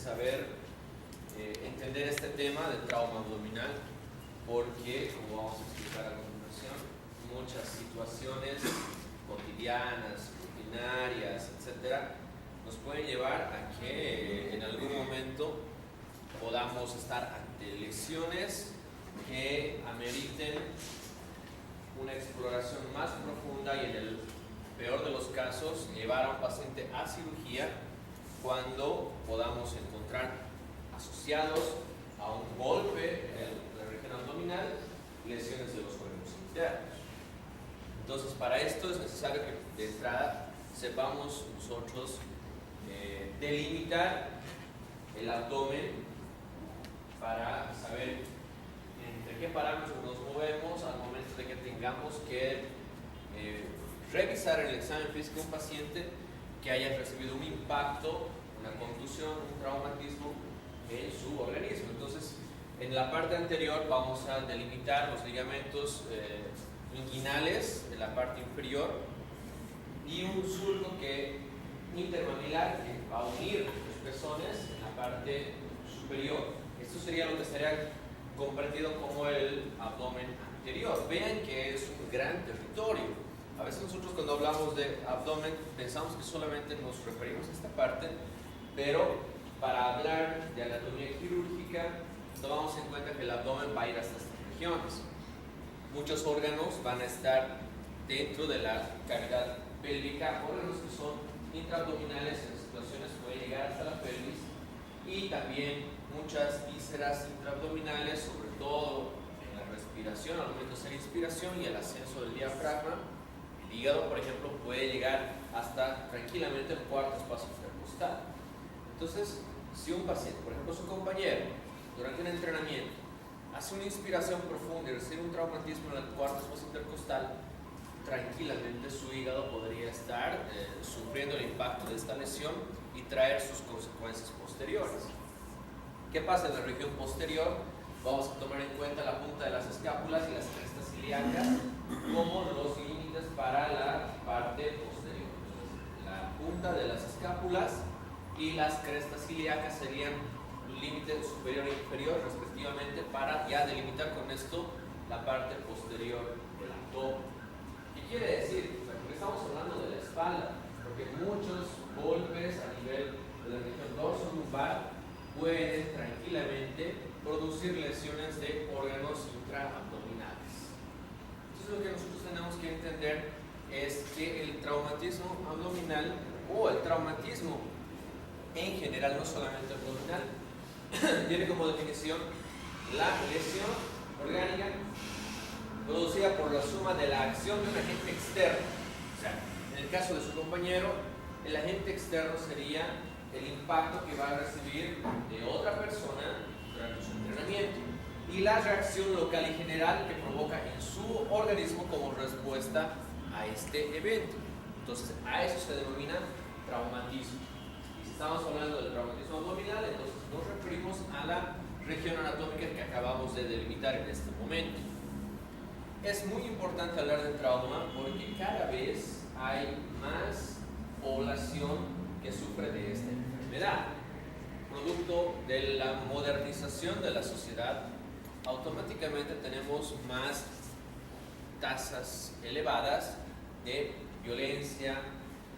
saber entender este tema del trauma abdominal, porque, como vamos a explicar a continuación, muchas situaciones cotidianas, rutinarias, etcétera, nos pueden llevar a que en algún momento podamos estar ante lesiones que ameriten una exploración más profunda y, en el peor de los casos, llevar a un paciente a cirugía cuando podamos encontrar asociados a un golpe en la región abdominal lesiones de los órganos internos. Entonces, para esto es necesario que de entrada sepamos nosotros delimitar el abdomen para saber entre qué parámetros nos movemos al momento de que tengamos que revisar el examen físico de un paciente que haya recibido un impacto, una contusión, un traumatismo en su organismo. Entonces, en la parte anterior vamos a delimitar los ligamentos inguinales de la parte inferior y un surco intermamilar que va a unir los pezones en la parte superior. Esto sería lo que estaría comprendido como el abdomen anterior. Vean que es un gran territorio. A veces nosotros, cuando hablamos de abdomen, pensamos que solamente nos referimos a esta parte, pero para hablar de anatomía quirúrgica tomamos en cuenta que el abdomen va a ir hasta estas regiones. Muchos órganos van a estar dentro de la cavidad pélvica, órganos que son intraabdominales, en situaciones pueden llegar hasta la pelvis, y también muchas vísceras intraabdominales, sobre todo en la respiración, al momento de hacer inspiración y el ascenso del diafragma. El hígado, por ejemplo, puede llegar hasta tranquilamente el cuarto espacio intercostal. Entonces, si un paciente, por ejemplo su compañero, durante un entrenamiento hace una inspiración profunda y recibe un traumatismo en el cuarto espacio intercostal, tranquilamente su hígado podría estar sufriendo el impacto de esta lesión y traer sus consecuencias posteriores. ¿Qué pasa en la región posterior? Vamos a tomar en cuenta la punta de las escápulas y las crestas ilíacas como los límites para la parte posterior. Entonces, la punta de las escápulas y las crestas ilíacas serían el límite superior e inferior respectivamente, para ya delimitar con esto la parte posterior del abdomen. ¿Qué quiere decir? Porque estamos hablando de la espalda, porque muchos golpes a nivel de la región dorso-lumbar pueden tranquilamente producir lesiones de órganos intraabdominales. Entonces, lo que nosotros tenemos que entender es que el traumatismo abdominal, o el traumatismo en general, no solamente abdominal, tiene como definición la lesión orgánica producida por la suma de la acción de un agente externo. O sea, en el caso de su compañero, el agente externo sería el impacto que va a recibir de otra persona durante su entrenamiento y la reacción local y general que provoca en su organismo como respuesta a este evento. Entonces, a eso se denomina traumatismo. Y si estamos hablando del traumatismo abdominal, entonces nos referimos a la región anatómica que acabamos de delimitar en este momento. Es muy importante hablar de trauma porque cada vez hay más población que sufre de esta enfermedad. Producto de la modernización de la sociedad, automáticamente tenemos más tasas elevadas de violencia,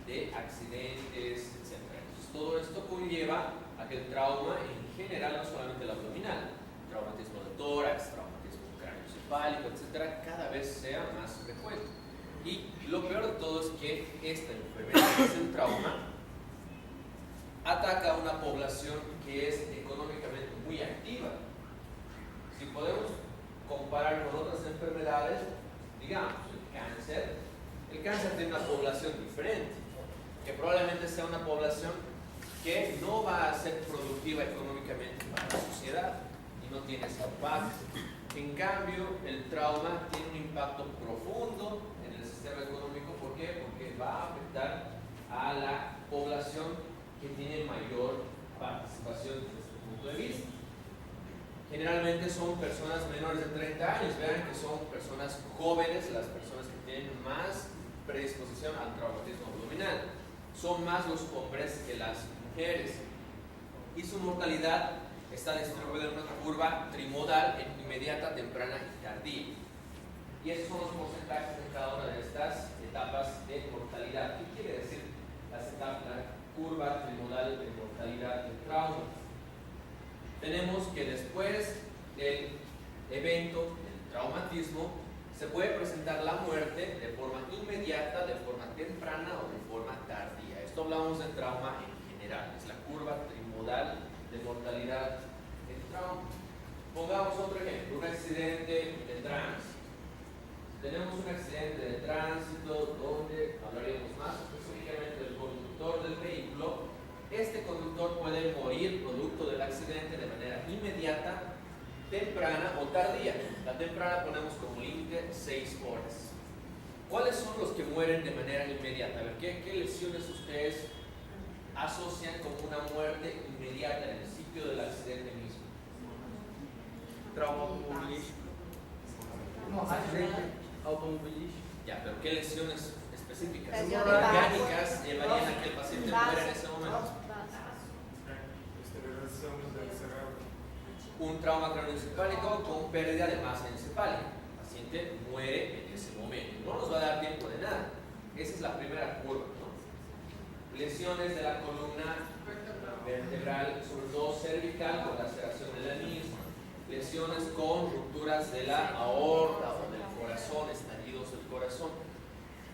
de accidentes, etc. Entonces, todo esto conlleva a que el trauma en general, no solamente el abdominal, traumatismo de tórax, traumatismo craneoencefálico, etc., cada vez sea más frecuente. Y lo peor de todo es que esta enfermedad, que es el trauma, ataca a una población que es económicamente muy activa. Si podemos comparar con otras enfermedades, digamos, el cáncer tiene una población diferente, que probablemente sea una población que no va a ser productiva económicamente para la sociedad y no tiene ese impacto. En cambio, el trauma tiene un impacto profundo en el sistema económico. ¿Por qué? Porque va a afectar a la población que tiene mayor participación desde este punto de vista. Generalmente son personas menores de 30 años. Vean que son personas jóvenes las personas que tienen más predisposición al traumatismo abdominal. Son más los hombres que las mujeres. y su mortalidad está distribuida en una curva trimodal en inmediata, temprana y tardía. Y esos son los porcentajes de cada una de estas etapas de mortalidad. ¿Qué quiere decir la curva trimodal de mortalidad del trauma? Tenemos que después del evento, del traumatismo, se puede presentar la muerte de forma inmediata, de forma temprana o de forma tardía. Esto hablamos de trauma en general, es la curva trimodal de mortalidad del trauma. Pongamos otro ejemplo, un accidente de tránsito. Tenemos un accidente de tránsito donde hablaríamos más específicamente del conductor del vehículo. Este conductor puede morir producto del accidente de manera inmediata, temprana o tardía. La temprana ponemos como límite 6 horas. ¿Cuáles son los que mueren de manera inmediata? A ver, ¿qué lesiones ustedes asocian como una muerte inmediata en el sitio del accidente mismo? Trauma automovilístico. No, accidente automovilístico. Ya, pero ¿qué lesiones específicas? Lesión de Orgánicas llevarían a que el paciente muera en ese momento. Un trauma craneoencefálico con pérdida de masa encefálica. El paciente muere en ese momento. No nos va a dar tiempo de nada. Esa es la primera curva, ¿no? Lesiones de la columna vertebral, sobre todo cervical, con laceración de la misma. Lesiones con rupturas de la aorta o del corazón, estallidos del corazón.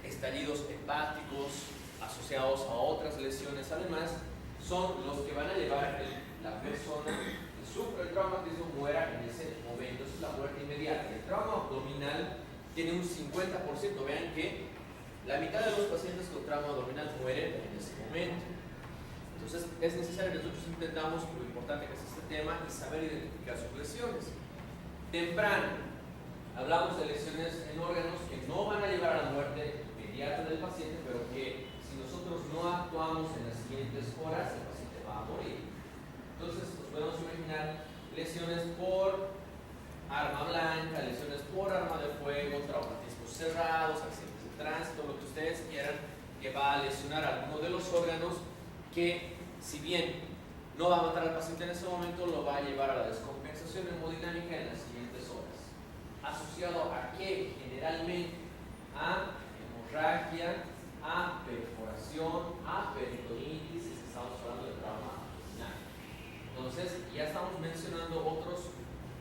Estallidos hepáticos asociados a otras lesiones, además, son los que van a llevar a que la persona que sufre el traumatismo muera en ese momento. Esa es la muerte inmediata. El trauma abdominal tiene un 50%. Vean que la mitad de los pacientes con trauma abdominal mueren en ese momento. Entonces es necesario que nosotros entendamos lo importante que es este tema y saber identificar sus lesiones. Temprano. Hablamos de lesiones en órganos que no van a llevar a la muerte inmediata del paciente, pero que si nosotros no actuamos en las siguientes horas, el paciente va a morir. Entonces, nos podemos imaginar lesiones por arma blanca, lesiones por arma de fuego, traumatismos cerrados, accidentes de tránsito, lo que ustedes quieran, que va a lesionar alguno de los órganos que, si bien no va a matar al paciente en ese momento, lo va a llevar a la descompensación hemodinámica en las siguientes horas. ¿Asociado a qué? Generalmente a hemorragia, a perforación, a peritonitis, si estamos hablando de trauma abdominal. Entonces, ya estamos mencionando otros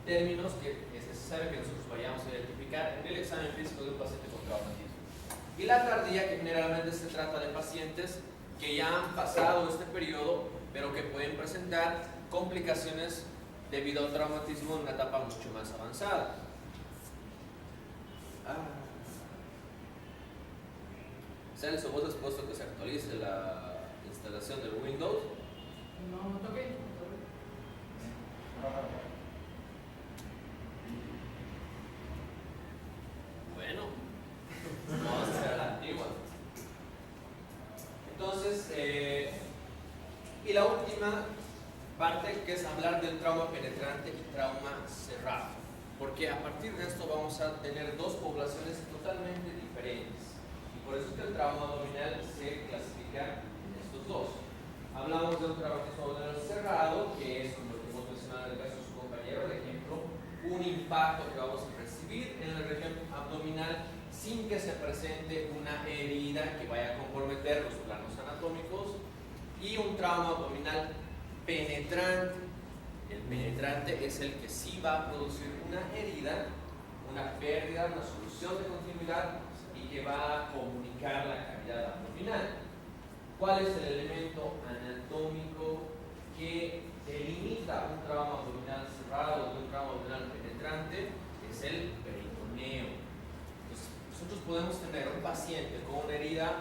términos que es necesario que nosotros vayamos a identificar en el examen físico de un paciente con traumatismo. Y la tardía, que generalmente se trata de pacientes que ya han pasado este periodo, pero que pueden presentar complicaciones debido al traumatismo en una etapa mucho más avanzada. Celso, ¿vos has puesto que se actualice la instalación del Windows? No toqué. Bueno, vamos a hacer a la antigua. Entonces, y la última parte, que es hablar del trauma penetrante y trauma cerrado, porque a partir de esto vamos a tener dos poblaciones totalmente diferentes. Por eso es que el trauma abdominal se clasifica en estos dos. Hablamos de un traumatismo abdominal cerrado, que es, como lo que hemos mencionado en el caso de su compañero, el ejemplo, un impacto que vamos a recibir en la región abdominal sin que se presente una herida que vaya a comprometer los planos anatómicos, y un trauma abdominal penetrante. El penetrante es el que sí va a producir una herida, una pérdida, una solución de continuidad, y que va a comunicar la cavidad abdominal. ¿Cuál es el elemento anatómico que delimita un trauma abdominal cerrado de un trauma abdominal penetrante? Es el peritoneo. Entonces, nosotros podemos tener un paciente con una herida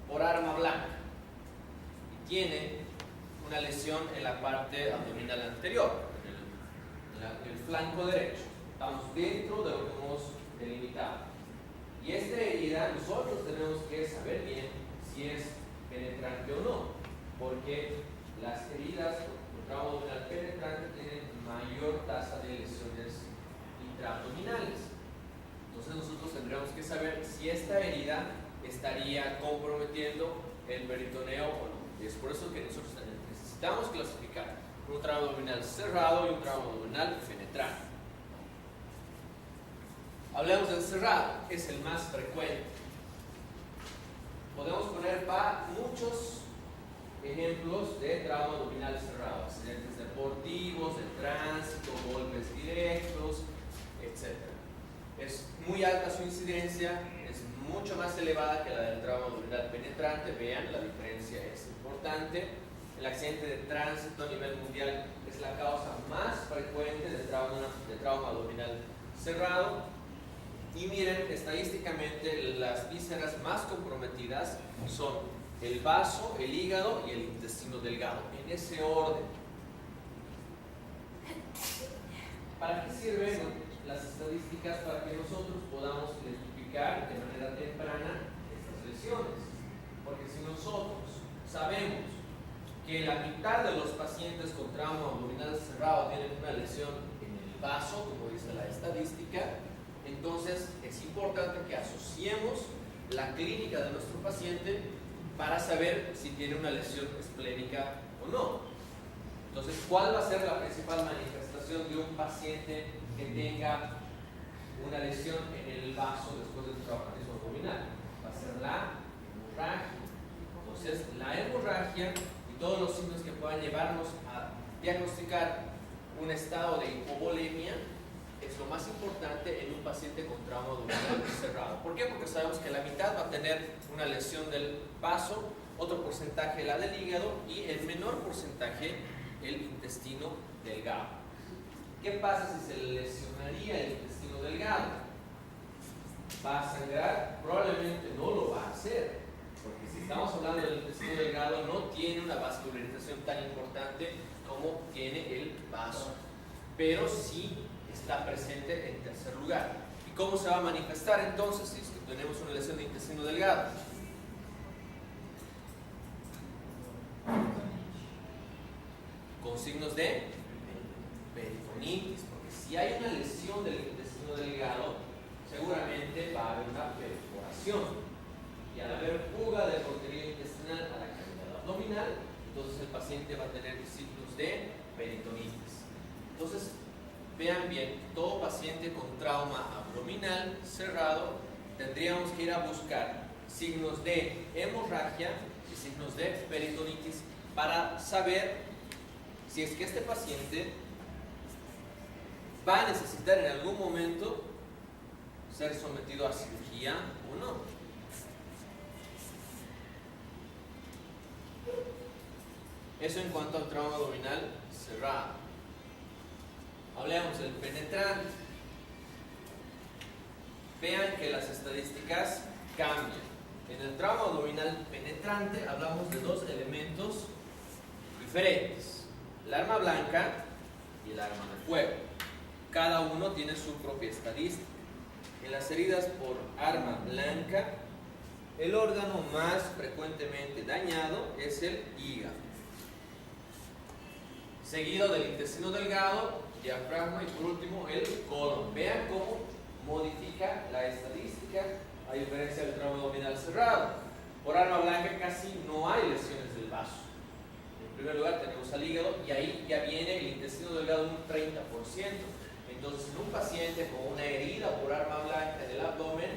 por arma blanca y tiene una lesión en la parte abdominal anterior, en el flanco derecho. Estamos dentro de lo que hemos delimitado. Y esta herida nosotros tenemos que saber bien si es penetrante o no, porque las heridas por trauma abdominal penetrante tienen mayor tasa de lesiones intraabdominales. Entonces nosotros tendríamos que saber si esta herida estaría comprometiendo el peritoneo o no. Y es por eso que nosotros necesitamos clasificar un tramo abdominal cerrado y un tramo abdominal penetrante. Hablemos del cerrado, es el más frecuente. Podemos poner muchos ejemplos de trauma abdominal cerrado: accidentes deportivos, de tránsito, golpes directos, etc. Es muy alta su incidencia, es mucho más elevada que la del trauma abdominal penetrante. Vean, la diferencia es importante. El accidente de tránsito a nivel mundial es la causa más frecuente de trauma abdominal cerrado. Y miren, estadísticamente las vísceras más comprometidas son el vaso, el hígado y el intestino delgado, en ese orden. ¿Para qué sirven las estadísticas? Para que nosotros podamos identificar de manera temprana estas lesiones. Porque si nosotros sabemos que la mitad de los pacientes con trauma abdominal cerrado tienen una lesión en el vaso, como dice la estadística, entonces es importante que asociemos la clínica de nuestro paciente para saber si tiene una lesión esplénica o no. Entonces, ¿cuál va a ser la principal manifestación de un paciente que tenga una lesión en el vaso después de un traumatismo abdominal? Va a ser la hemorragia. Entonces, la hemorragia y todos los signos que puedan llevarnos a diagnosticar un estado de hipovolemia es lo más importante en un paciente con trauma abdominal cerrado. ¿Por qué? Porque sabemos que la mitad va a tener una lesión del vaso, otro porcentaje la del hígado y el menor porcentaje el intestino delgado. ¿Qué pasa si se lesionaría el intestino delgado? ¿Va a sangrar? Probablemente no lo va a hacer, porque si estamos hablando del intestino delgado no tiene una vascularización tan importante como tiene el vaso, pero sí está presente en tercer lugar. ¿Y cómo se va a manifestar entonces si es que tenemos una lesión de intestino delgado? Con signos de peritonitis, porque si hay una lesión del intestino delgado, seguramente va a haber una perforación. Y al haber fuga del contenido intestinal a la cavidad abdominal, entonces el paciente va a tener signos de peritonitis. Entonces, vean bien, todo paciente con trauma abdominal cerrado tendríamos que ir a buscar signos de hemorragia y signos de peritonitis para saber si es que este paciente va a necesitar en algún momento ser sometido a cirugía o no. Eso en cuanto al trauma abdominal cerrado. Hablemos del penetrante. Vean que las estadísticas cambian. En el trauma abdominal penetrante hablamos de dos elementos diferentes: el arma blanca y el arma de fuego. Cada uno tiene su propia estadística. En las heridas por arma blanca, el órgano más frecuentemente dañado es el hígado, seguido del intestino delgado, diafragma y por último el colon. Vean cómo modifica la estadística a diferencia del trauma abdominal cerrado. Por arma blanca casi no hay lesiones del vaso. En primer lugar tenemos al hígado y ahí ya viene el intestino delgado un 30%. Entonces, en un paciente con una herida por arma blanca del abdomen,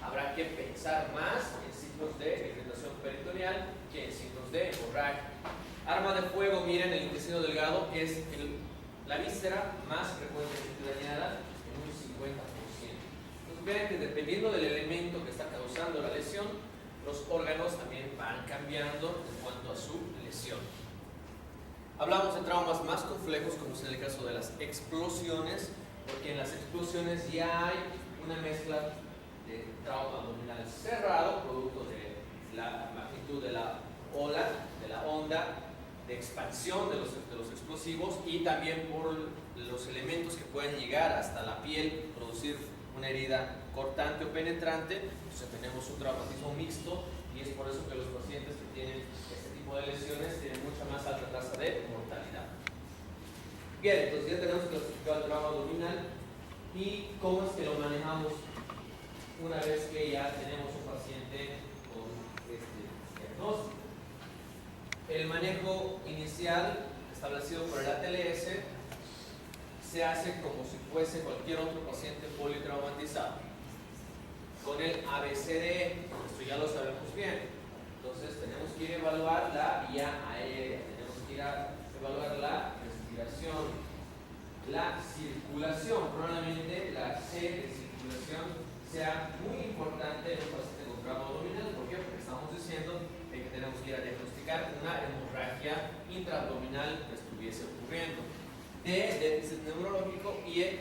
habrá que pensar más en signos de irritación peritoneal que en signos de hemorragia. Arma de fuego, miren, el intestino delgado es la víscera más frecuentemente dañada en un 50%. Entonces, vean que dependiendo del elemento que está causando la lesión, los órganos también van cambiando en cuanto a su lesión. Hablamos de traumas más complejos, como es en el caso de las explosiones, porque en las explosiones ya hay una mezcla de trauma abdominal cerrado, producto de la magnitud de la ola, de la onda de expansión de los explosivos, y también por los elementos que pueden llegar hasta la piel, producir una herida cortante o penetrante. Entonces tenemos un traumatismo mixto, y es por eso que los pacientes que tienen este tipo de lesiones tienen mucha más alta tasa de mortalidad. Bien, entonces ya tenemos clasificado el trauma abdominal y cómo es que lo manejamos una vez que ya tenemos un paciente con este diagnóstico. el manejo inicial establecido por el ATLS se hace como si fuese cualquier otro paciente politraumatizado con el ABCDE. Esto ya lo sabemos bien. Entonces tenemos que ir a evaluar la vía aérea, tenemos que ir a evaluar la respiración, la circulación. Probablemente la C de circulación sea muy importante en un paciente con trauma abdominal. ¿Por qué? Porque estamos diciendo que tenemos que ir a diagnosticar una hemorragia intraabdominal que estuviese ocurriendo. D, déficit neurológico, y E,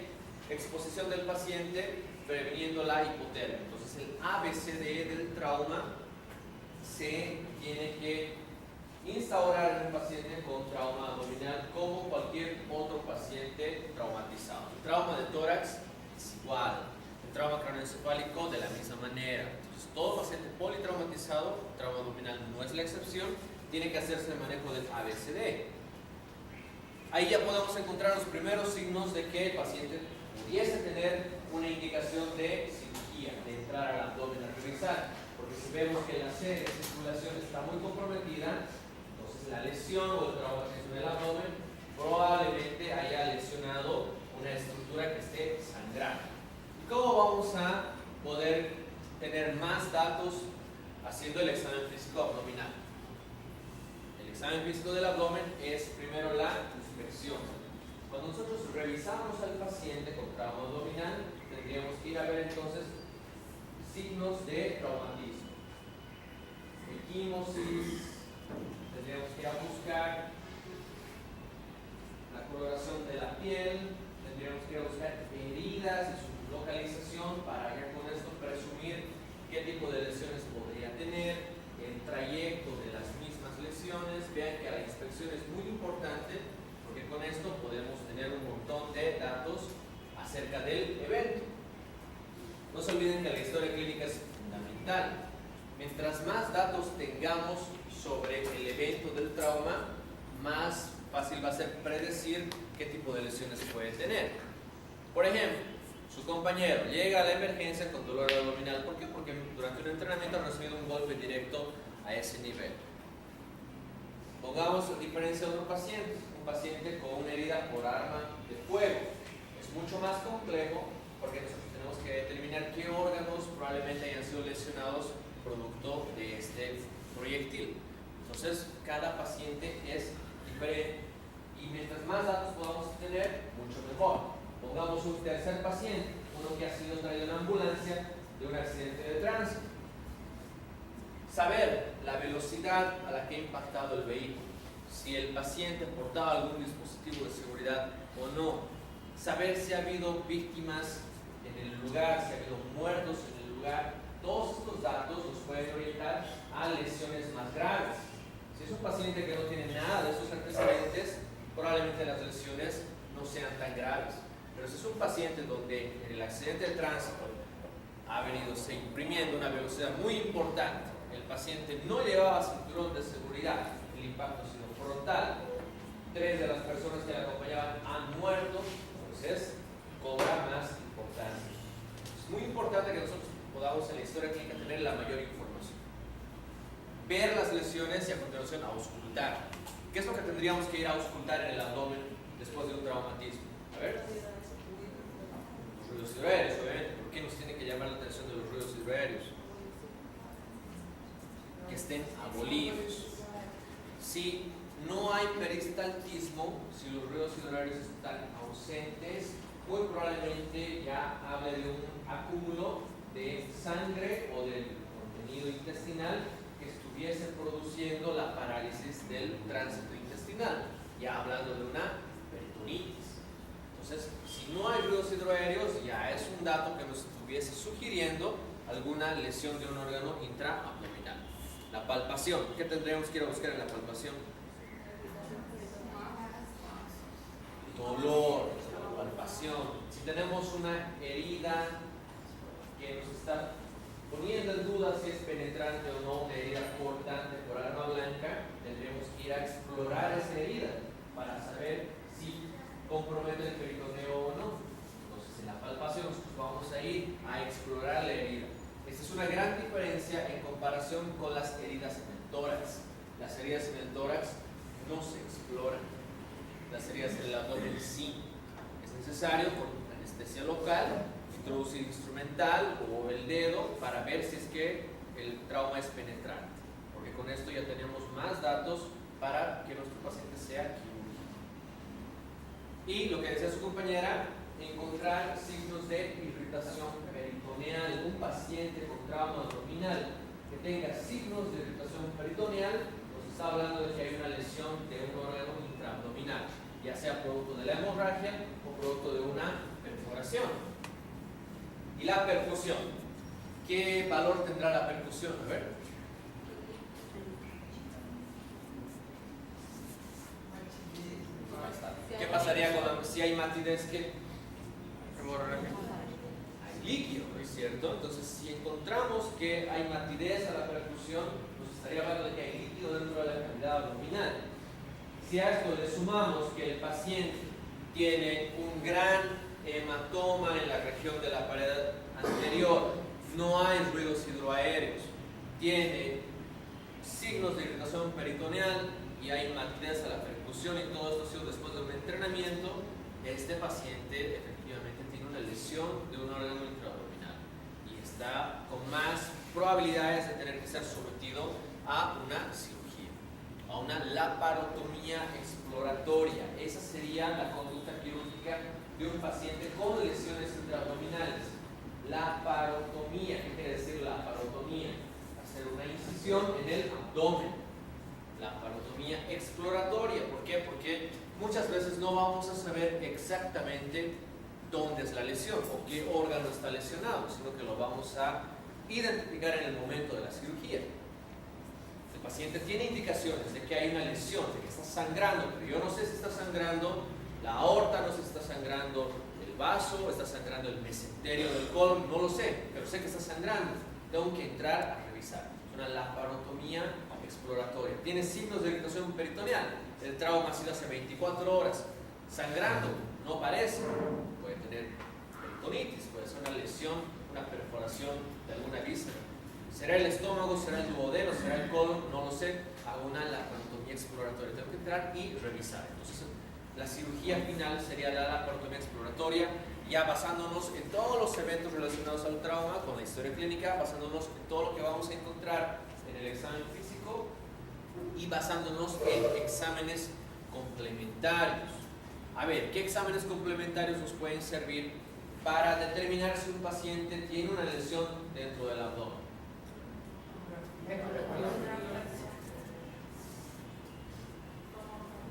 exposición del paciente previniendo la hipotermia. Entonces el ABCDE del trauma se tiene que instaurar en un paciente con trauma abdominal como cualquier otro paciente traumatizado. El trauma de tórax es igual, el trauma craneoencefálico de la misma manera. Entonces todo paciente politraumatizado, trauma abdominal no es la excepción, tiene que hacerse el manejo del ABCD. Ahí ya podemos encontrar los primeros signos de que el paciente pudiese tener una indicación de cirugía, de entrar al abdomen a revisar. Porque si vemos que la C de circulación está muy comprometida, entonces la lesión o el traumatismo del abdomen probablemente haya lesionado una estructura que esté sangrando. ¿Y cómo vamos a poder tener más datos haciendo el examen físico abdominal? El examen físico del abdomen es primero la inspección. Cuando nosotros revisamos al paciente con trauma abdominal, tendríamos que ir a ver entonces signos de traumatismo. Equimosis, tendríamos que ir a buscar la coloración de la piel, tendríamos que ir a buscar heridas y su localización para ya con esto presumir qué tipo de lesiones podría tener, el trayecto de las mismas lesiones. Vean que la inspección es muy importante porque con esto podemos tener un montón de datos acerca del evento. No se olviden que la historia clínica es fundamental. Mientras más datos tengamos sobre el evento del trauma, más fácil va a ser predecir qué tipo de lesiones puede tener. Por ejemplo, su compañero llega a la emergencia con dolor abdominal. ¿Por qué? Porque durante un entrenamiento ha recibido un golpe directo a ese nivel. Pongamos diferencia de otro paciente, un paciente con una herida por arma de fuego. Es mucho más complejo porque nosotros tenemos que determinar qué órganos probablemente hayan sido lesionados producto de este proyectil. Entonces, cada paciente es diferente y mientras más datos podamos tener, mucho mejor. Pongamos un tercer paciente, uno que ha sido traído en ambulancia de un accidente de tránsito. Saber la velocidad a la que ha impactado el vehículo, si el paciente portaba algún dispositivo de seguridad o no, saber si ha habido víctimas en el lugar, si ha habido muertos en el lugar. Todos estos datos nos pueden orientar a lesiones más graves. Si es un paciente que no tiene nada de estos antecedentes, probablemente las lesiones no sean tan graves. Pero si es un paciente donde en el accidente de tránsito ha venido se imprimiendo una velocidad muy importante, el paciente no llevaba cinturón de seguridad, el impacto ha sido frontal, 3 de las personas que le acompañaban han muerto, entonces cobra más importancia. Es muy importante que nosotros podamos en la historia clínica tener la mayor información. Ver las lesiones y a continuación auscultar. ¿Qué es lo que tendríamos que ir a auscultar en el abdomen después de un traumatismo? A ver. Los ruidos hidroaéreos, obviamente. ¿Por qué nos tiene que llamar la atención de los ruidos hidroaéreos? Que estén abolidos. Si no hay peristaltismo, si los ruidos hidroaéreos están ausentes, muy probablemente ya hable de un acúmulo de sangre o del contenido intestinal que estuviese produciendo la parálisis del tránsito intestinal, ya hablando de una peritonitis. Entonces, si no hay ruidos hidroaéreos, ya es un dato que nos estuviese sugiriendo alguna lesión de un órgano intraabdominal. La palpación, ¿qué tendríamos que ir a buscar en la palpación? Dolor, la palpación. Si tenemos una herida que nos está poniendo en duda si es penetrante o no, una herida cortante por arma blanca, tendremos que ir a explorar esa herida para saber si compromete el peritoneo o no. Entonces, en la palpación nosotros vamos a ir a explorar la herida. Esta es una gran diferencia en comparación con las heridas en el tórax. Las heridas en el tórax no se exploran, las heridas en el abdomen sí. Es necesario con anestesia local introducir instrumental o el dedo para ver si es que el trauma es penetrante, porque con esto ya tenemos más datos para que nuestro paciente sea quirúrgico. Y lo que decía su compañera, encontrar signos de irritación peritoneal. Un paciente con trauma abdominal que tenga signos de irritación peritoneal nos está hablando de que hay una lesión de un órgano intraabdominal, ya sea producto de la hemorragia o producto de una perforación. Y la percusión, ¿qué valor tendrá la percusión? A ver. Ahí está. ¿Qué pasaría si hay matidez? ¿Qué? Hay líquido, ¿no es cierto? Entonces, si encontramos que hay matidez a la percusión, nos estaría hablando de que hay líquido dentro de la cavidad abdominal. Si a esto le sumamos que el paciente tiene un gran hematoma en la región de la pared anterior, no hay ruidos hidroaéreos, tiene signos de irritación peritoneal y hay matidez a la percusión, y todo esto ha sido después de un entrenamiento, este paciente efectivamente tiene una lesión de un órgano intraabdominal y está con más probabilidades de tener que ser sometido a una cirugía, a una laparotomía exploratoria. Esa sería la conducta quirúrgica de un paciente con lesiones intraabdominales. Laparotomía, ¿qué quiere decir laparotomía? Hacer una incisión en el abdomen. Laparotomía exploratoria, ¿por qué? Porque muchas veces no vamos a saber exactamente dónde es la lesión o qué órgano está lesionado, sino que lo vamos a identificar en el momento de la cirugía. El paciente tiene indicaciones de que hay una lesión, de que está sangrando, pero yo no sé si está sangrando la aorta, no sé si está sangrando el vaso, está sangrando el mesenterio del colon, no lo sé, pero sé que está sangrando. Tengo que entrar a revisar. Es una laparotomía exploratoria. Tiene signos de irritación peritoneal. El trauma ha sido hace 24 horas. Sangrando, no parece. Puede tener peritonitis, puede ser una lesión, una perforación de alguna víscera. ¿Será el estómago? ¿Será el duodeno? ¿Será el colon? No lo sé. Hago una laparotomía exploratoria. Tengo que entrar y revisar. Entonces, la cirugía final sería la laparotomía exploratoria, ya basándonos en todos los eventos relacionados al trauma, con la historia clínica, basándonos en todo lo que vamos a encontrar en el examen físico y basándonos en exámenes complementarios. A ver, ¿qué exámenes complementarios nos pueden servir para determinar si un paciente tiene una lesión dentro del abdomen?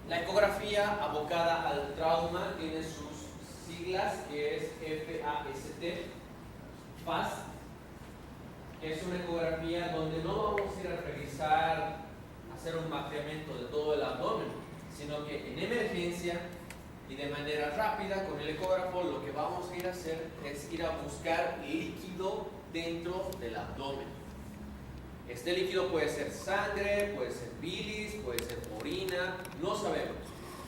La ecografía abocada al trauma tiene sus siglas, que es FAST, que es una ecografía donde no vamos a ir a revisar, hacer un mapeamiento de todo el abdomen, sino que en emergencia y de manera rápida con el ecógrafo lo que vamos a ir a hacer es ir a buscar líquido dentro del abdomen. Este líquido puede ser sangre, puede ser bilis, puede ser orina, no sabemos.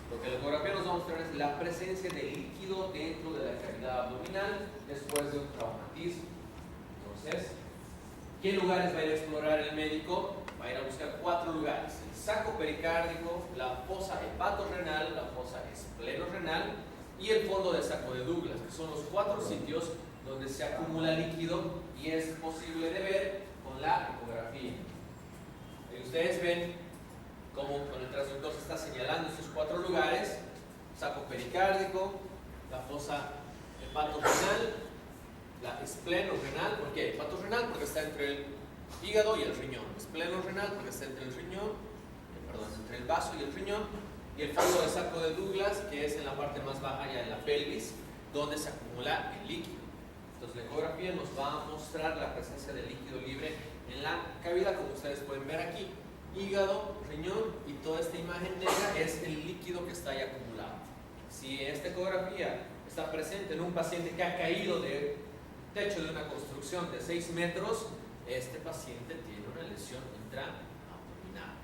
Lo que la ecografía nos va a mostrar es la presencia de líquido dentro de la cavidad abdominal después de un traumatismo. Entonces, ¿qué lugares va a ir a explorar el médico? Va a ir a buscar 4 lugares: el saco pericárdico, la fosa hepatorrenal, la fosa esplenorrenal y el fondo del saco de Douglas, que son los 4 sitios donde se acumula líquido y es posible de ver con la ecografía. Y ustedes ven cómo con el traductor se está señalando estos 4 lugares: saco pericárdico, la fosa hepatorrenal, la esplenorrenal. ¿Por qué? Hepatorrenal porque está entre el hígado y el riñón. Esplenorrenal porque está entre el riñón, entre el vaso y el riñón. Y el fondo del saco de Douglas, que es en la parte más baja, ya en la pelvis, donde se acumula el líquido. Entonces la ecografía nos va a mostrar la presencia de líquido libre en la cavidad, como ustedes pueden ver aquí. Hígado, riñón, y toda esta imagen negra es el líquido que está ahí acumulado. Si esta ecografía está presente en un paciente que ha caído del techo de una construcción de 6 metros, este paciente tiene una lesión intraabdominal.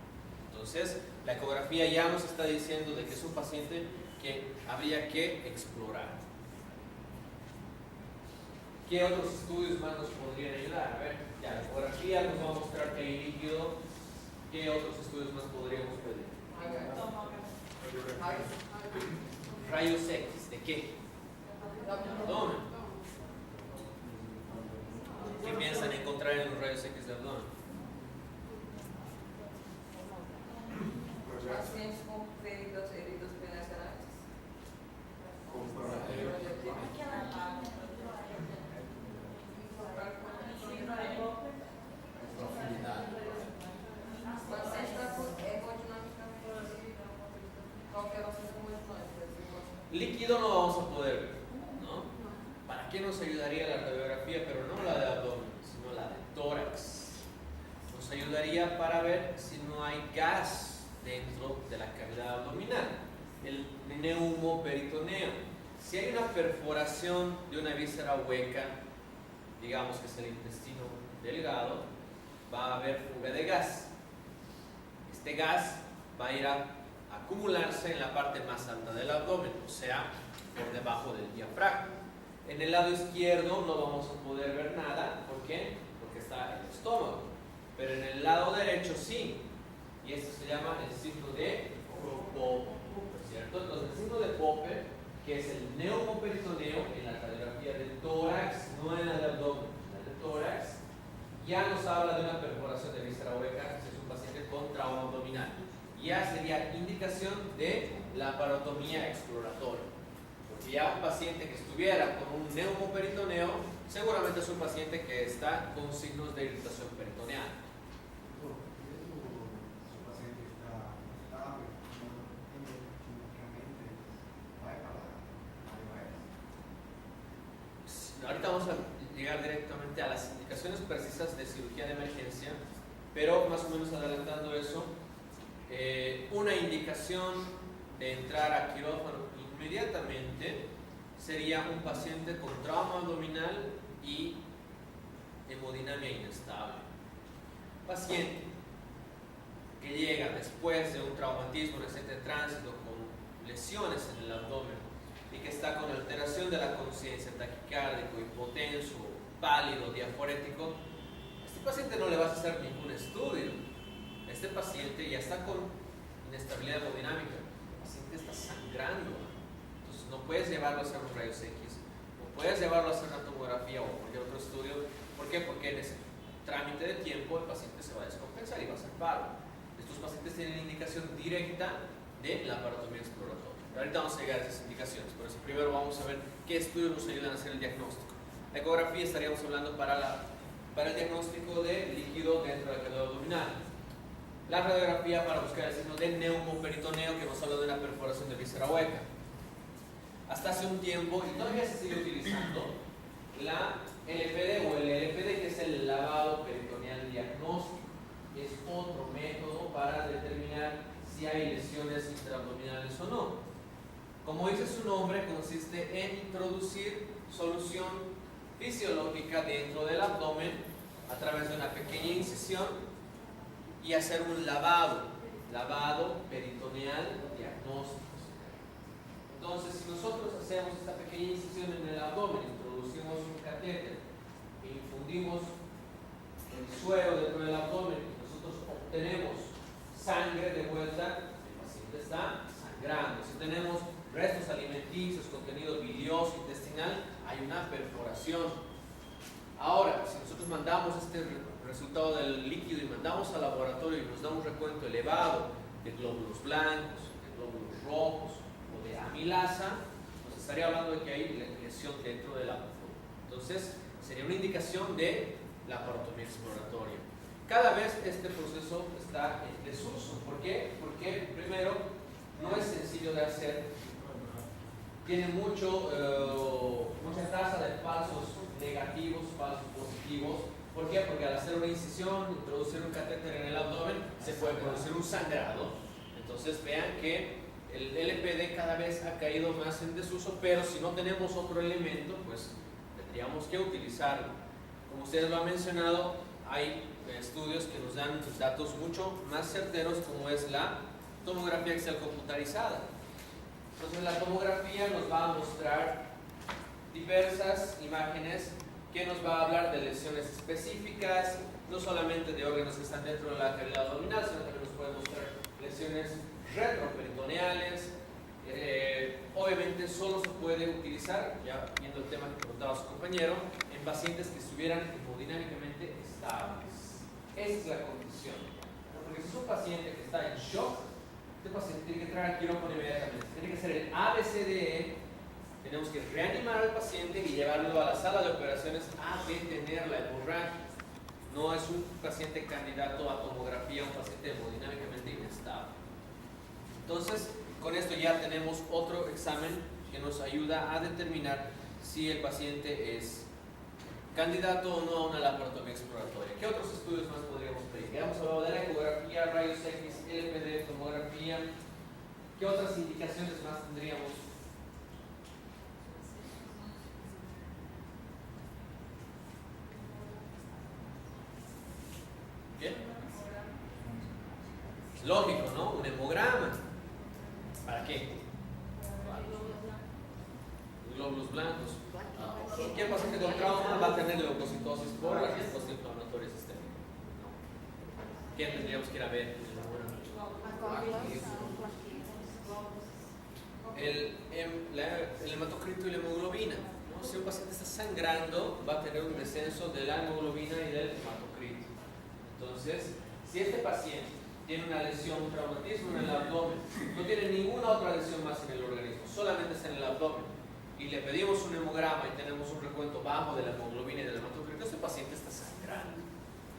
Entonces, la ecografía ya nos está diciendo de que es un paciente que habría que explorar. ¿Qué otros estudios más nos podrían ayudar? A ver, ya la ecografía nos va a mostrar que hay líquido ¿Qué otros estudios más podríamos pedir? Rayos X, ¿de qué? Abdomen. ¿Qué piensan encontrar en los rayos X de abdomen? Pacientes con heridas penetradas. Líquido no vamos a poder ver, ¿no? ¿Para qué nos ayudaría la radiografía? Pero no la de abdomen, sino la de tórax. Nos ayudaría para ver si no hay gas dentro de la cavidad abdominal, el neumoperitoneo. Si hay una perforación de una víscera hueca, digamos que es el intestino delgado, va a haber fuga de gas. Este gas va a ir a acumularse en la parte más alta del abdomen, o sea, por debajo del diafragma. En el lado izquierdo no vamos a poder ver nada. ¿Por qué? Porque está el estómago. Pero en el lado derecho sí. Y esto se llama el signo de Pope, ¿cierto? Entonces, el signo de Pope, que es el neumoperitoneo en la radiografía del tórax, no en la del abdomen, en la del tórax, ya nos habla de una perforación de víscera hueca si es un paciente con trauma abdominal. Ya sería indicación de la laparotomía exploratoria. Porque ya un paciente que estuviera con un neumoperitoneo, seguramente es un paciente que está con signos de irritación peritoneal. Ahorita vamos a llegar directamente a las indicaciones precisas de cirugía de emergencia, pero más o menos adelantando eso, una indicación de entrar a quirófano inmediatamente sería un paciente con trauma abdominal y hemodinamia inestable. Paciente que llega después de un traumatismo reciente de tránsito con lesiones en el abdomen y que está con alteración de la conciencia, taquicárdico, hipotenso, pálido, diaforético, a este paciente no le vas a hacer ningún estudio. Este paciente ya está con inestabilidad hemodinámica, el paciente está sangrando, entonces no puedes llevarlo a hacer un rayos X, no puedes llevarlo a hacer una tomografía o cualquier otro estudio. ¿Por qué? Porque en ese trámite de tiempo el paciente se va a descompensar y va a ser paro. Estos pacientes tienen indicación directa de la laparotomía exploratoria. Ahorita vamos a llegar a esas indicaciones, por eso primero vamos a ver qué estudios nos ayudan a hacer el diagnóstico. La ecografía estaríamos hablando para el diagnóstico de líquido dentro del cavidad abdominal. La radiografía para buscar el signo de neumoperitoneo, que nos habla de una perforación de víscera hueca. Hasta hace un tiempo, y todavía se sigue utilizando, la LPD o el LPD, que es el lavado peritoneal diagnóstico. Es otro método para determinar si hay lesiones intraabdominales o no. Como dice su nombre, consiste en introducir solución fisiológica dentro del abdomen a través de una pequeña incisión y hacer un lavado peritoneal diagnóstico. Entonces, si nosotros hacemos esta pequeña incisión en el abdomen, introducimos un catéter e infundimos el suero dentro del abdomen y nosotros obtenemos sangre de vuelta, el paciente está sangrando. Si tenemos restos alimenticios, contenido bilioso, intestinal, hay una perforación. Ahora, si nosotros mandamos este resultado del líquido y mandamos al laboratorio y nos da un recuento elevado de glóbulos blancos, de glóbulos rojos o de amilasa, nos estaría hablando de que hay lesión dentro del abdomen. Entonces, sería una indicación de laparotomía exploratoria. Cada vez este proceso está en desuso. ¿Por qué? Porque primero no es sencillo de hacer, tiene mucha tasa de falsos negativos, falsos positivos. ¿Por qué? Porque al hacer una incisión, introducir un catéter en el abdomen, se puede producir un sangrado. Entonces vean que el LPD cada vez ha caído más en desuso, pero si no tenemos otro elemento, pues tendríamos que utilizarlo. Como ustedes lo han mencionado, hay estudios que nos dan datos mucho más certeros, como es la tomografía axial computarizada. Entonces la tomografía nos va a mostrar diversas imágenes que nos va a hablar de lesiones específicas, no solamente de órganos que están dentro de la cavidad abdominal, sino también nos pueden mostrar lesiones retroperitoneales. Obviamente solo se puede utilizar, ya viendo el tema que preguntaba su compañero, en pacientes que estuvieran hemodinámicamente estables. Esa es la condición. Porque si es un paciente que está en shock, este paciente tiene que entrar al quirófano inmediatamente. Tiene que hacer el ABCDE. Tenemos que reanimar al paciente y llevarlo a la sala de operaciones a detener la hemorragia. No es un paciente candidato a tomografía, un paciente hemodinámicamente inestable. Entonces, con esto ya tenemos otro examen que nos ayuda a determinar si el paciente es candidato o no a una laparotomía exploratoria. ¿Qué otros estudios más podríamos pedir? Ya hemos hablado de la ecografía, rayos X, LPD, tomografía. ¿Qué otras indicaciones más tendríamos? ¿Qué? Es lógico, ¿no? Un hemograma. ¿Para qué? Glóbulos blancos. Cualquier paciente con trauma va a tener leucocitosis por la respuesta inflamatoria sistémica. ¿Qué tendríamos que ir a ver? El hematocrito y la hemoglobina, ¿no? Si un paciente está sangrando, va a tener un descenso de la hemoglobina y del hematocrito. Entonces, si este paciente tiene una lesión, un traumatismo en el abdomen, no tiene ninguna otra lesión más en el organismo, solamente está en el abdomen, y le pedimos un hemograma y tenemos un recuento bajo de la hemoglobina y del hematocrito, este paciente está sangrando.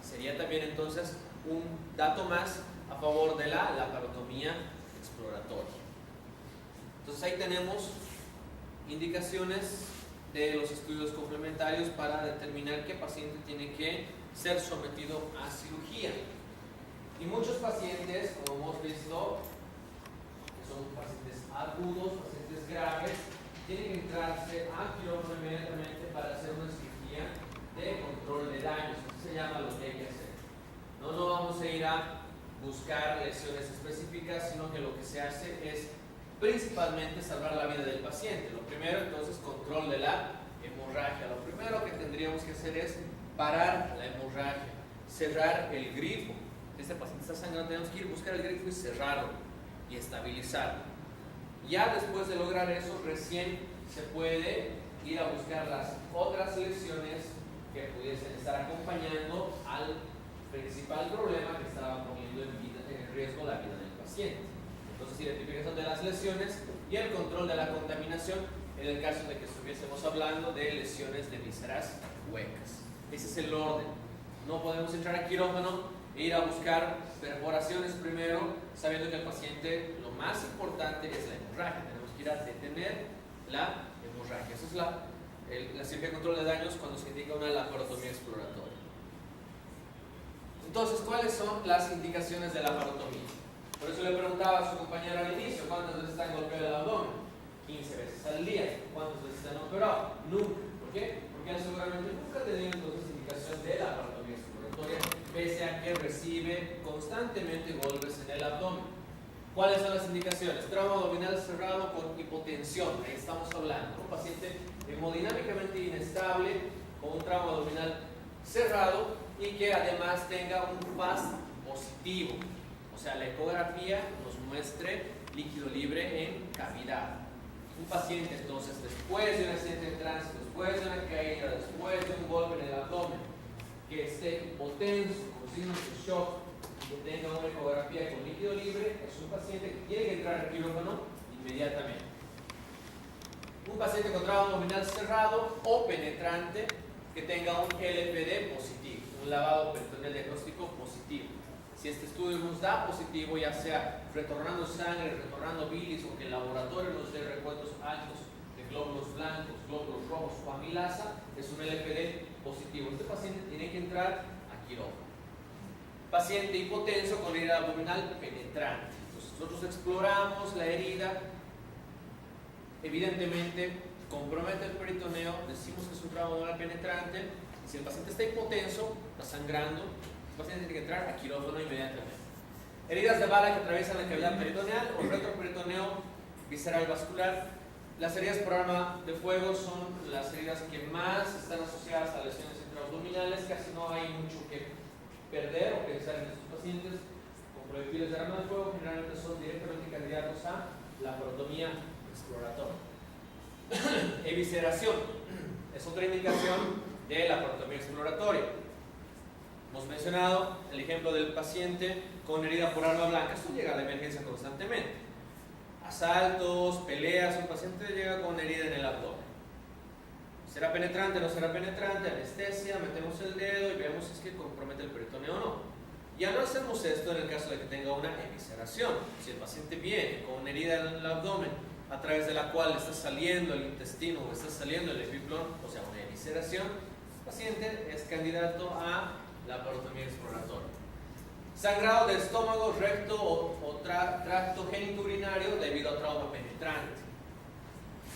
Sería también entonces un dato más a favor de la laparotomía exploratoria. Entonces ahí tenemos indicaciones de los estudios complementarios para determinar qué paciente tiene que ser sometido a cirugía. Y muchos pacientes, como hemos visto, que son pacientes agudos, pacientes graves, tienen que entrarse a quirófano inmediatamente para hacer una cirugía de control de daños. Así se llama lo que hay que hacer. No vamos a ir a buscar lesiones específicas, sino que lo que se hace es principalmente salvar la vida del paciente. Lo primero, entonces, control de la hemorragia. Lo primero que tendríamos que hacer es parar la hemorragia, cerrar el grifo. Este paciente está sangrando, tenemos que ir a buscar el grifo y cerrarlo y estabilizarlo. Ya después de lograr eso, recién se puede ir a buscar las otras lesiones que pudiesen estar acompañando al principal problema que estaba poniendo en riesgo la vida del paciente. Entonces, identificación de las lesiones y el control de la contaminación en el caso de que estuviésemos hablando de lesiones de vísceras huecas. Ese es el orden. No podemos entrar a quirófano e ir a buscar perforaciones primero, sabiendo que el paciente, lo más importante es la hemorragia. Tenemos que ir a detener la hemorragia. Esa es la cirugía de control de daños cuando se indica una laparotomía exploratoria. Entonces, ¿cuáles son las indicaciones de la laparotomía? Por eso le preguntaba a su compañero al inicio, ¿cuántas veces está en golpeo del abdomen? 15 veces al día. ¿Cuántas veces están operados? Nunca. ¿Por qué? Porque él seguramente nunca ha tenido entonces indicación de la laparotomía exploratoria, pese a que recibe constantemente golpes en el abdomen. ¿Cuáles son las indicaciones? Trauma abdominal cerrado con hipotensión. Ahí estamos hablando. Un paciente hemodinámicamente inestable con un trauma abdominal cerrado y que además tenga un FAST positivo. O sea, la ecografía nos muestre líquido libre en cavidad. Un paciente entonces, después de un accidente de tránsito, después de una caída, después de un golpe en el abdomen, que esté hipotenso, con signos de shock, y que tenga una ecografía con líquido libre, es un paciente que tiene que entrar al quirófano inmediatamente. Un paciente con trauma abdominal cerrado o penetrante que tenga un LPD positivo, un lavado peritoneal diagnóstico positivo. Si este estudio nos da positivo, ya sea retornando sangre, retornando bilis, o que el laboratorio nos dé recuentos altos de glóbulos blancos, glóbulos rojos o amilasa, es un LPD positivo. Este paciente tiene que entrar a quirófano. Paciente hipotenso con herida abdominal penetrante. Entonces nosotros exploramos la herida, evidentemente compromete el peritoneo, decimos que es un trauma abdominal penetrante, y si el paciente está hipotenso, está sangrando, el paciente tiene que entrar a quirófano inmediatamente. Heridas de bala que atraviesan la cavidad peritoneal o retroperitoneo visceral vascular. Las heridas por arma de fuego son las heridas que más están asociadas a lesiones intraabdominales. Casi no hay mucho que perder o pensar en estos pacientes con proyectiles de arma de fuego, generalmente son directamente candidatos a la laparotomía exploratoria. Evisceración es otra indicación de la laparotomía exploratoria. Hemos mencionado el ejemplo del paciente con herida por arma blanca. Esto llega a la emergencia constantemente. Asaltos, peleas, un paciente llega con herida en el abdomen. ¿Será penetrante o no será penetrante? Anestesia, metemos el dedo y vemos si es que compromete el peritoneo o no. Ya no hacemos esto en el caso de que tenga una evisceración. Si el paciente viene con una herida en el abdomen a través de la cual está saliendo el intestino o está saliendo el epiplón, o sea, una evisceración, el paciente es candidato a la laparotomía exploratoria. Sangrado de estómago, recto o tracto genitourinario debido a trauma penetrante.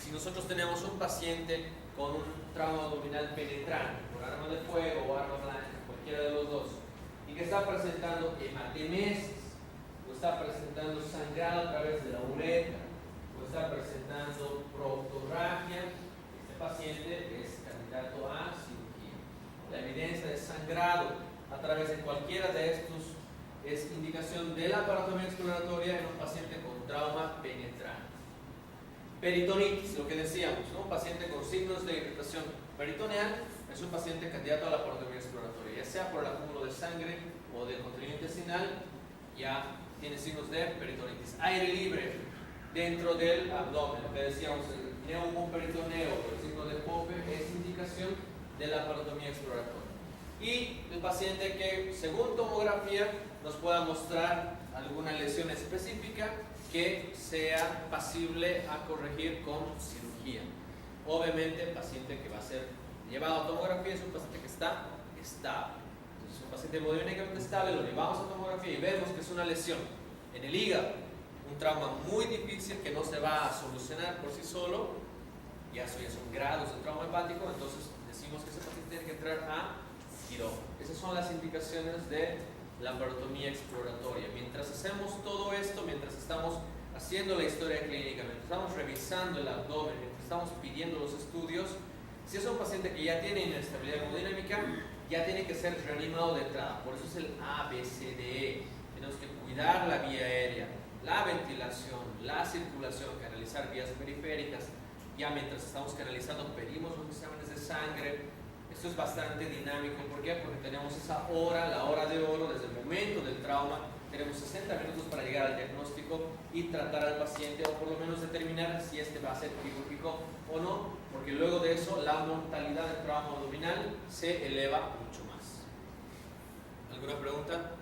Si nosotros tenemos un paciente con un trauma abdominal penetrante por arma de fuego o arma blanca, cualquiera de los dos, y que está presentando hematemesis, o está presentando sangrado a través de la uretra, o está presentando proctorragia, este paciente es candidato a cirugía. La evidencia de sangrado a través de cualquiera de estos es indicación de la laparotomía exploratoria en un paciente con trauma penetrante. Peritonitis, lo que decíamos, ¿no? Un paciente con signos de irritación peritoneal es un paciente candidato a la laparotomía exploratoria, ya sea por el acúmulo de sangre o de contenido intestinal, ya tiene signos de peritonitis. Aire libre dentro del abdomen, lo que decíamos, el neumoperitoneo o el signo de Pope es indicación de la laparotomía exploratoria. Y el paciente que, según tomografía, nos pueda mostrar alguna lesión específica que sea pasible a corregir con cirugía. Obviamente, el paciente que va a ser llevado a tomografía es un paciente que está estable. Entonces, un paciente hemodinámicamente estable, lo llevamos a tomografía y vemos que es una lesión en el hígado, un trauma muy difícil que no se va a solucionar por sí solo, ya son grados de trauma hepático, entonces decimos que ese paciente tiene que entrar a quirófano. Esas son las indicaciones de la laparotomía exploratoria. Mientras hacemos todo esto, mientras estamos haciendo la historia clínica, mientras estamos revisando el abdomen, mientras estamos pidiendo los estudios, si es un paciente que ya tiene inestabilidad hemodinámica, ya tiene que ser reanimado de entrada. Por eso es el ABCDE. Tenemos que cuidar la vía aérea, la ventilación, la circulación, canalizar vías periféricas. Ya mientras estamos canalizando pedimos los exámenes de sangre. Esto es bastante dinámico. ¿Por qué? Porque tenemos esa hora, la hora de oro, desde el momento del trauma. Tenemos 60 minutos para llegar al diagnóstico y tratar al paciente, o por lo menos determinar si este va a ser quirúrgico o no, porque luego de eso la mortalidad del trauma abdominal se eleva mucho más. ¿Alguna pregunta?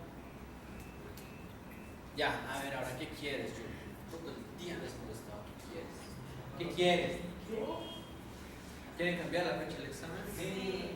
Ya, a ver, ahora, ¿qué quieres, Julio? Todo el día les he molestado. ¿Qué quieres? ¿Qué quieres? ¿Quieren cambiar la fecha del examen? Sí.